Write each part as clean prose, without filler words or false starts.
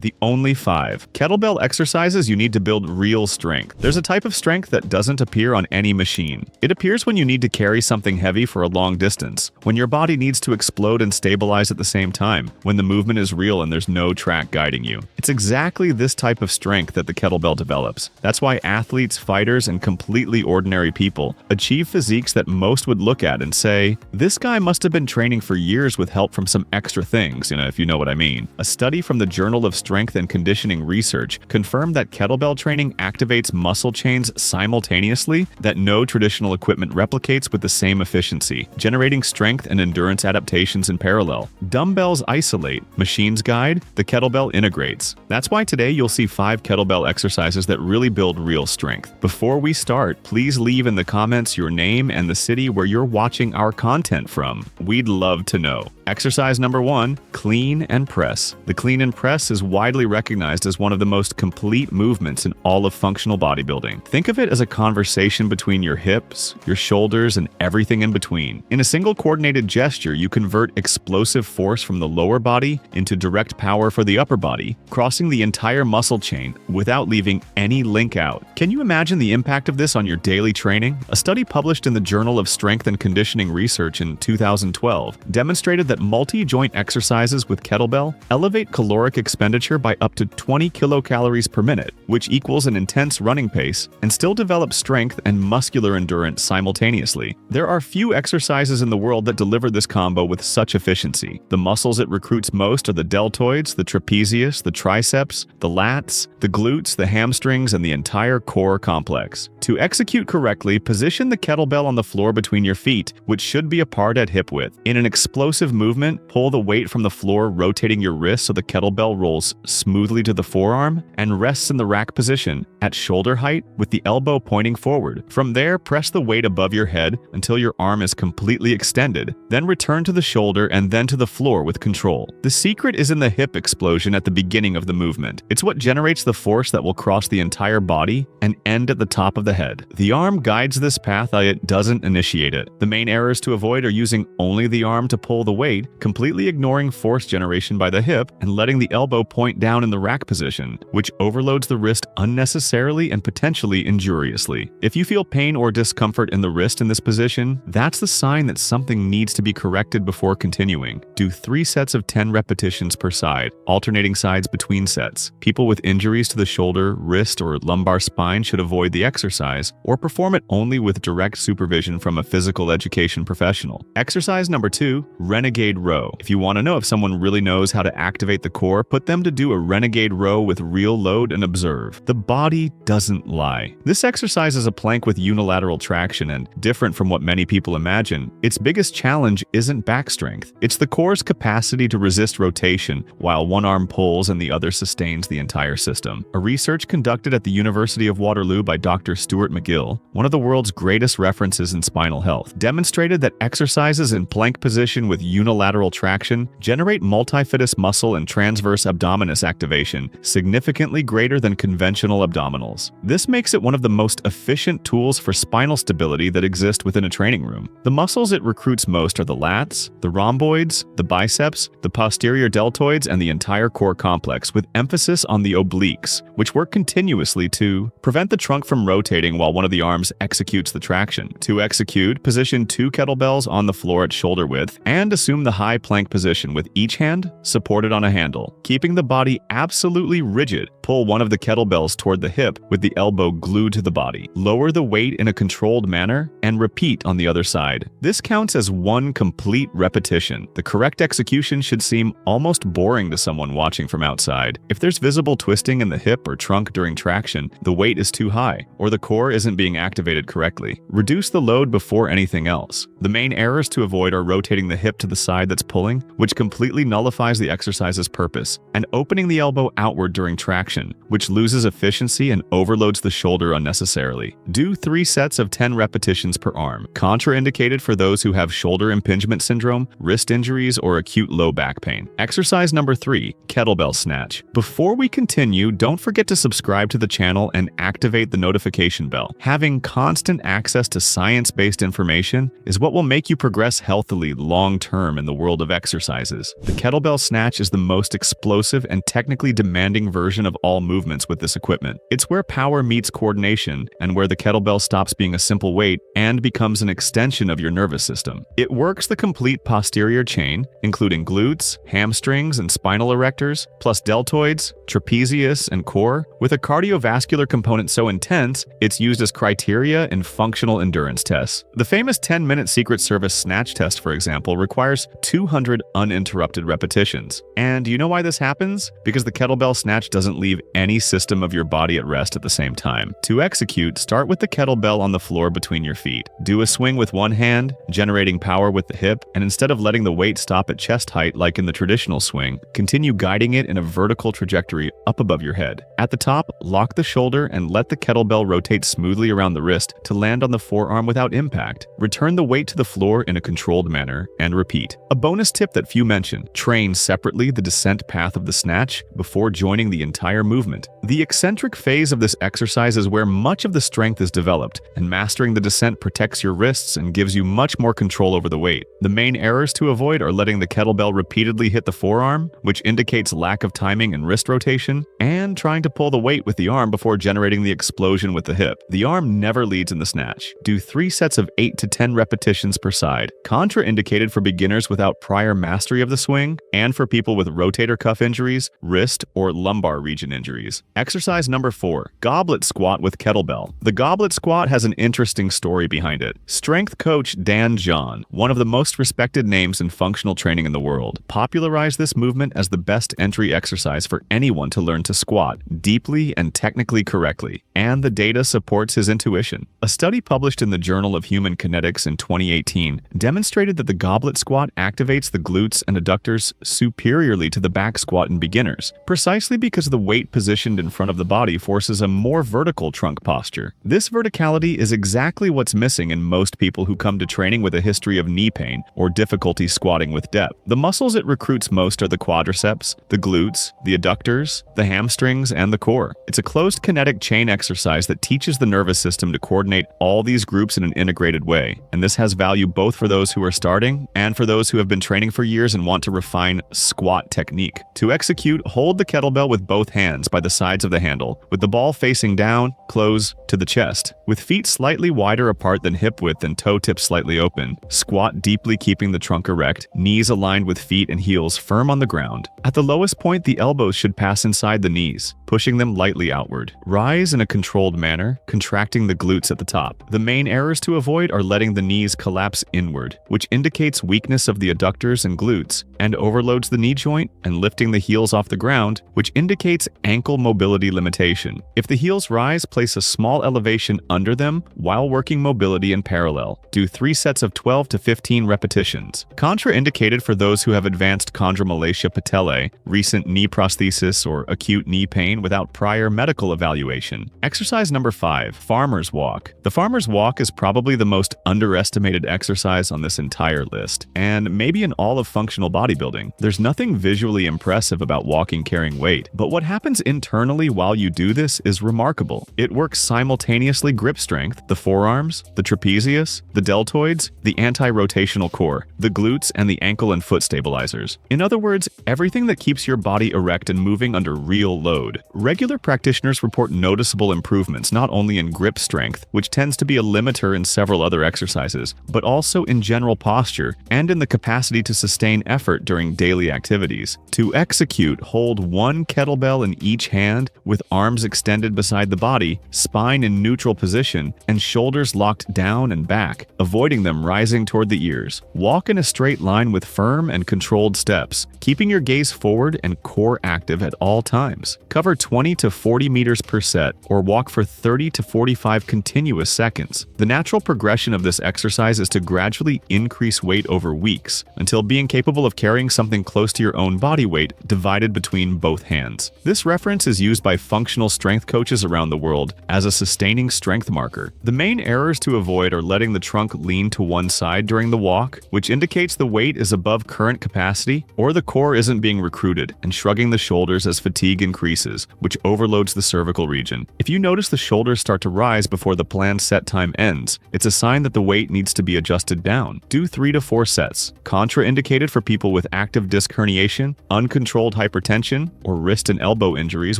The only 5 kettlebell exercises you need to build real strength. There's a type of strength that doesn't appear on any machine. It appears when you need to carry something heavy for a long distance, when your body needs to explode and stabilize at the same time, when the movement is real and there's no track guiding you. It's exactly this type of strength that the kettlebell develops. That's why athletes, fighters, and completely ordinary people achieve physiques that most would look at and say, this guy must have been training for years with help from some extra things, if you know what I mean. A study from the Journal of Strength and Conditioning Research confirmed that kettlebell training activates muscle chains simultaneously that no traditional equipment replicates with the same efficiency, generating strength and endurance adaptations in parallel. Dumbbells isolate, machines guide, the kettlebell integrates. That's why today you'll see 5 kettlebell exercises that really build real strength. Before we start, please leave in the comments your name and the city where you're watching our content from. We'd love to know. Exercise number 1, clean and press. The clean and press is widely recognized as one of the most complete movements in all of functional bodybuilding. Think of it as a conversation between your hips, your shoulders, and everything in between. In a single coordinated gesture, you convert explosive force from the lower body into direct power for the upper body, crossing the entire muscle chain without leaving any link out. Can you imagine the impact of this on your daily training? A study published in the Journal of Strength and Conditioning Research in 2012 demonstrated that multi-joint exercises with kettlebell elevate caloric expenditure by up to 20 kilocalories per minute, which equals an intense running pace, and still develop strength and muscular endurance simultaneously. There are few exercises in the world that deliver this combo with such efficiency. The muscles it recruits most are the deltoids, the trapezius, the triceps, the lats, the glutes, the hamstrings, and the entire core complex. To execute correctly, position the kettlebell on the floor between your feet, which should be apart at hip width. In an explosive movement, pull the weight from the floor, rotating your wrist so the kettlebell rolls smoothly to the forearm and rests in the rack position at shoulder height with the elbow pointing forward. From there, press the weight above your head until your arm is completely extended. Then return to the shoulder and then to the floor with control. The secret is in the hip explosion at the beginning of the movement. It's what generates the force that will cross the entire body and end at the top of the head. The arm guides this path, it doesn't initiate it. The main errors to avoid are using only the arm to pull the weight, completely ignoring force generation by the hip, and letting the elbow point down in the rack position, which overloads the wrist unnecessarily and potentially injuriously. If you feel pain or discomfort in the wrist in this position, that's the sign that something needs to be corrected before continuing. Do 3 sets of 10 repetitions per side, alternating sides between sets. People with injuries to the shoulder, wrist, or lumbar spine should avoid the exercise or perform it only with direct supervision from a physical education professional. Exercise number 2, Renegade row. If you want to know if someone really knows how to activate the core, put them to do a Renegade row with real load and observe. The body doesn't lie. This exercise is a plank with unilateral traction, and different from what many people imagine, its biggest challenge isn't back strength. It's the core's capacity to resist rotation while one arm pulls and the other sustains the entire system. A research conducted at the University of Waterloo by Dr. Stuart McGill, one of the world's greatest references in spinal health, demonstrated that exercises in plank position with unilateral traction generate multifidus muscle and transverse abdominis activation significantly greater than conventional abdominals. This makes it one of the most efficient tools for spinal stability that exist within a training room. The muscles it recruits most are the lats, the rhomboids, the biceps, the posterior deltoids, and the entire core complex, with emphasis on the obliques, which work continuously to prevent the trunk from rotating while one of the arms executes the traction. To execute, position 2 kettlebells on the floor at shoulder width and assume the high plank position with each hand supported on a handle. Keeping the body absolutely rigid, pull one of the kettlebells toward the hip with the elbow glued to the body. Lower the weight in a controlled manner and repeat on the other side. This counts as one complete repetition. The correct execution should seem almost boring to someone watching from outside. If there's visible twisting in the hip or trunk during traction, the weight is too high, or the core isn't being activated correctly. Reduce the load before anything else. The main errors to avoid are rotating the hip to the side that's pulling, which completely nullifies the exercise's purpose, and opening the elbow outward during traction, which loses efficiency and overloads the shoulder unnecessarily. Do 3 sets of 10 repetitions per arm. Contraindicated for those who have shoulder impingement syndrome, wrist injuries, or acute low back pain. Exercise number 3, kettlebell snatch. Before we continue, don't forget to subscribe to the channel and activate the notification activation bell. Having constant access to science-based information is what will make you progress healthily long-term in the world of exercises. The kettlebell snatch is the most explosive and technically demanding version of all movements with this equipment. It's where power meets coordination and where the kettlebell stops being a simple weight and becomes an extension of your nervous system. It works the complete posterior chain, including glutes, hamstrings, and spinal erectors, plus deltoids, trapezius, and core. With a cardiovascular component so intense, it's used as criteria in functional endurance tests. The famous 10-minute Secret Service snatch test, for example, requires 200 uninterrupted repetitions. And you know why this happens? Because the kettlebell snatch doesn't leave any system of your body at rest at the same time. To execute, start with the kettlebell on the floor between your feet. Do a swing with one hand, generating power with the hip, and instead of letting the weight stop at chest height like in the traditional swing, continue guiding it in a vertical trajectory up above your head. At the top, lock the shoulder and let the kettlebell rotate smoothly around the wrist to land on the forearm without impact. Return the weight to the floor in a controlled manner and repeat. A bonus tip that few mention: train separately the descent path of the snatch before joining the entire movement. The eccentric phase of this exercise is where much of the strength is developed, and mastering the descent protects your wrists and gives you much more control over the weight. The main errors to avoid are letting the kettlebell repeatedly hit the forearm, which indicates lack of timing and wrist rotation, and trying to pull the weight with the arm before generating the explosion with the hip. The arm never leads in the snatch. Do 3 sets of 8 to 10 repetitions per side. Contraindicated for beginners without prior mastery of the swing, and for people with rotator cuff injuries, wrist, or lumbar region injuries. Exercise number 4, goblet squat with kettlebell. The goblet squat has an interesting story behind it. Strength coach Dan John, one of the most respected names in functional training in the world, popularized this movement as the best entry exercise for anyone to learn to squat deeply and technically correctly, and the data supports his intuition. A study published in the Journal of Human Kinetics in 2018 demonstrated that the goblet squat activates the glutes and adductors superiorly to the back squat in beginners, precisely because the weight positioned in front of the body forces a more vertical trunk posture. This verticality is exactly what's missing in most people who come to training with a history of knee pain or difficulty squatting with depth. The muscles it recruits most are the quadriceps, the glutes, the adductors, the hamstrings, and the core. It's a closed kinetic chain exercise that teaches the nervous system to coordinate all these groups in an integrated way, and this has value both for those who are starting and for those who have been training for years and want to refine squat technique. To execute, hold the kettlebell with both hands by the sides of the handle, with the ball facing down, close to the chest. With feet slightly wider apart than hip width and toe tips slightly open, squat deeply keeping the trunk erect, knees aligned with feet and heels firm on the ground. At the lowest point, the elbows should pass inside the knees, pushing them lightly outward. Rise in a controlled manner, contracting the glutes at the top. The main errors to avoid are letting the knees collapse inward, which indicates weakness of the adductors and glutes, and overloads the knee joint, and lifting the heels off the ground, which indicates ankle mobility limitation. If the heels rise, place a small elevation under them while working mobility in parallel. Do 3 sets of 12 to 15 repetitions. Contraindicated for those who have advanced chondromalacia patellae, recent knee prosthesis, or acute knee pain without prior medical evaluation. Exercise number 5, farmer's walk. The farmer's walk is probably the most underestimated exercise on this entire list, and maybe in all of functional bodybuilding. There's nothing visually impressive about walking carrying weight, but what happens internally while you do this is remarkable. It works simultaneously grip strength, the forearms, the trapezius, the deltoids, the anti-rotational core, the glutes, and the ankle and foot stabilizers. In other words, everything that keeps your body erect and moving under real load. Regular practitioners report noticeable improvements not only in grip strength, which tends to be a limiter in several other exercises, but also in general posture and in the capacity to sustain effort during daily activities. To execute, hold one kettlebell in each hand with arms extended beside the body, spine in neutral position, and shoulders locked down and back, avoiding them rising toward the ears. Walk in a straight line with firm and controlled steps, keeping your gaze forward and core active at all times. Cover 20 to 40 meters per set, or walk for 30 to 45 continuous seconds. The natural progression of this exercise is to gradually increase weight over weeks, until being capable of carrying something close to your own body weight divided between both hands. This reference is used by functional strength coaches around the world as a sustaining strength marker. The main errors to avoid are letting the trunk lean to one side during the walk, which indicates the weight is above current capacity, or the core isn't being recruited, and shrugging the shoulders as fatigue increases, which overloads the cervical region. If you notice the shoulders shoulders start to rise before the planned set time ends, it's a sign that the weight needs to be adjusted down. Do 3 to 4 sets. Contraindicated for people with active disc herniation, uncontrolled hypertension, or wrist and elbow injuries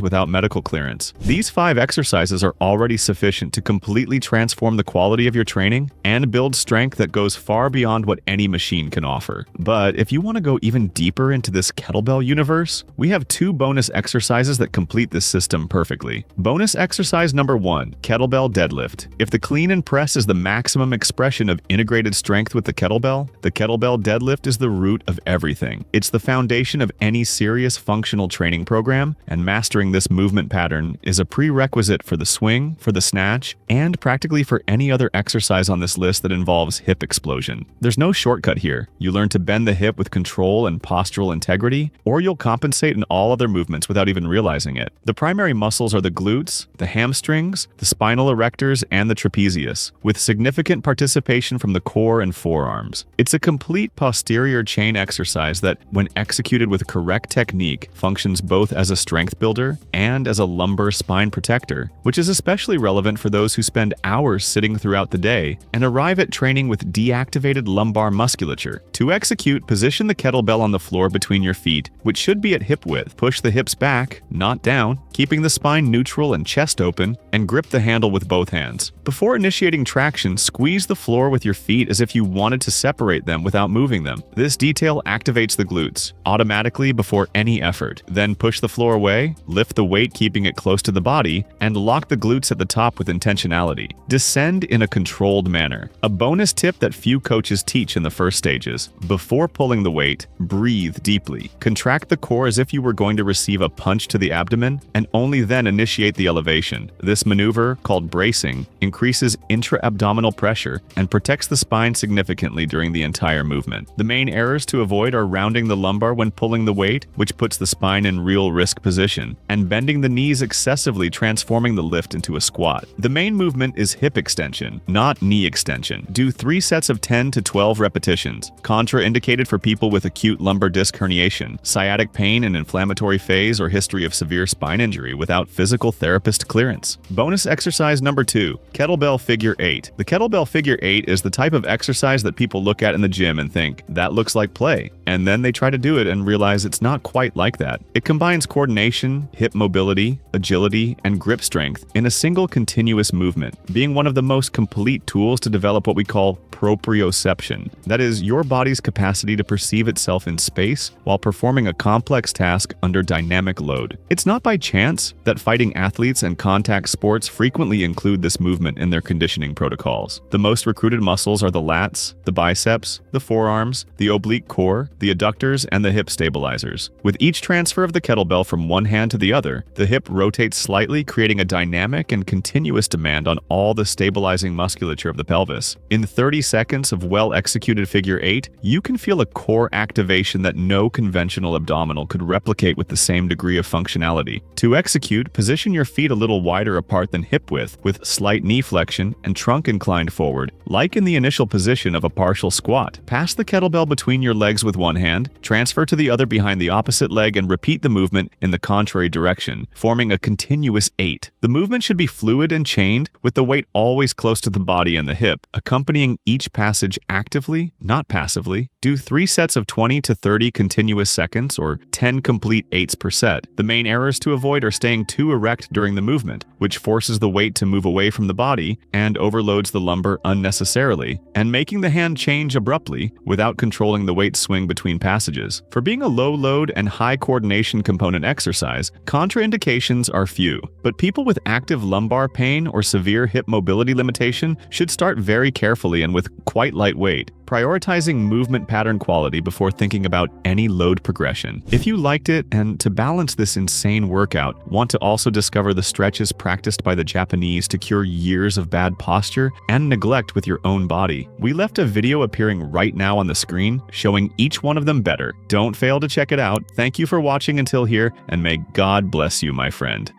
without medical clearance. These 5 exercises are already sufficient to completely transform the quality of your training and build strength that goes far beyond what any machine can offer. But if you want to go even deeper into this kettlebell universe, we have 2 bonus exercises that complete this system perfectly. Bonus exercise number 1, kettlebell deadlift. If the clean and press is the maximum expression of integrated strength with the kettlebell deadlift is the root of everything. It's the foundation of any serious functional training program, and mastering this movement pattern is a prerequisite for the swing, for the snatch, and practically for any other exercise on this list that involves hip explosion. There's no shortcut here. You learn to bend the hip with control and postural integrity, or you'll compensate in all other movements without even realizing it. The primary muscles are the glutes, the hamstrings, the spinal erectors, and the trapezius, with significant participation from the core and forearms. It's a complete posterior chain exercise that, when executed with correct technique, functions both as a strength builder and as a lumbar spine protector, which is especially relevant for those who spend hours sitting throughout the day and arrive at training with deactivated lumbar musculature. To execute, position the kettlebell on the floor between your feet, which should be at hip width. Push the hips back, not down, keeping the spine neutral and chest open, and grip the handle with both hands. Before initiating traction, squeeze the floor with your feet as if you wanted to separate them without moving them. This detail activates the glutes automatically before any effort. Then push the floor away, lift the weight keeping it close to the body, and lock the glutes at the top with intentionality. Descend in a controlled manner. A bonus tip that few coaches teach in the first stages. Before pulling the weight, breathe deeply. Contract the core as if you were going to receive a punch to the abdomen, and only then initiate the elevation. This maneuver, called bracing, increases intra-abdominal pressure and protects the spine significantly during the entire movement. The main errors to avoid are rounding the lumbar when pulling the weight, which puts the spine in real risk position, and bending the knees excessively, transforming the lift into a squat. The main movement is hip extension, not knee extension. Do 3 sets of 10 to 12 repetitions. Contraindicated for people with acute lumbar disc herniation, sciatic pain, and inflammatory phase or history of severe spine injury without physical therapist clearance. Bonus exercise number 2, kettlebell figure 8. The kettlebell figure 8 is the type of exercise that people look at in the gym and think, that looks like play, and then they try to do it and realize it's not quite like that. It combines coordination, hip mobility, agility, and grip strength in a single continuous movement, being one of the most complete tools to develop what we call proprioception. That is, your body's capacity to perceive itself in space while performing a complex task under dynamic load. It's not by chance that fighting athletes and contact sports frequently include this movement in their conditioning protocols. The most recruited muscles are the lats, the biceps, the forearms, the oblique core, the adductors, and the hip stabilizers. With each transfer of the kettlebell from one hand to the other, the hip rotates slightly, creating a dynamic and continuous demand on all the stabilizing musculature of the pelvis. In 30 seconds of well-executed figure 8, you can feel a core activation that no conventional abdominal could replicate with the same degree of functionality. To execute, position your feet a little wider apart than hip width, with slight knee flexion and trunk inclined forward, like in the initial position of a partial squat. Pass the kettlebell between your legs with one hand, transfer to the other behind the opposite leg, and repeat the movement in the contrary direction, forming a continuous 8. The movement should be fluid and chained, with the weight always close to the body and the hip, accompanying each passage actively, not passively. Do 3 sets of 20 to 30 continuous seconds, or 10 complete 8s per set. The main errors to avoid are staying too erect during the movement, which forces the weight to move away from the body and overloads the lumbar unnecessarily, and making the hand change abruptly without controlling the weight swing between passages. For being a low load and high coordination component exercise, contraindications are few, but people with active lumbar pain or severe hip mobility limitation should start very carefully and with quite light weight, prioritizing movement pattern quality before thinking about any load progression. If you liked it, and to balance this insane workout, want to also discover the stretches practiced by the Japanese to cure years of bad posture and neglect with your own body, we left a video appearing right now on the screen showing each one of them better. Don't fail to check it out. Thank you for watching until here, and may God bless you, my friend.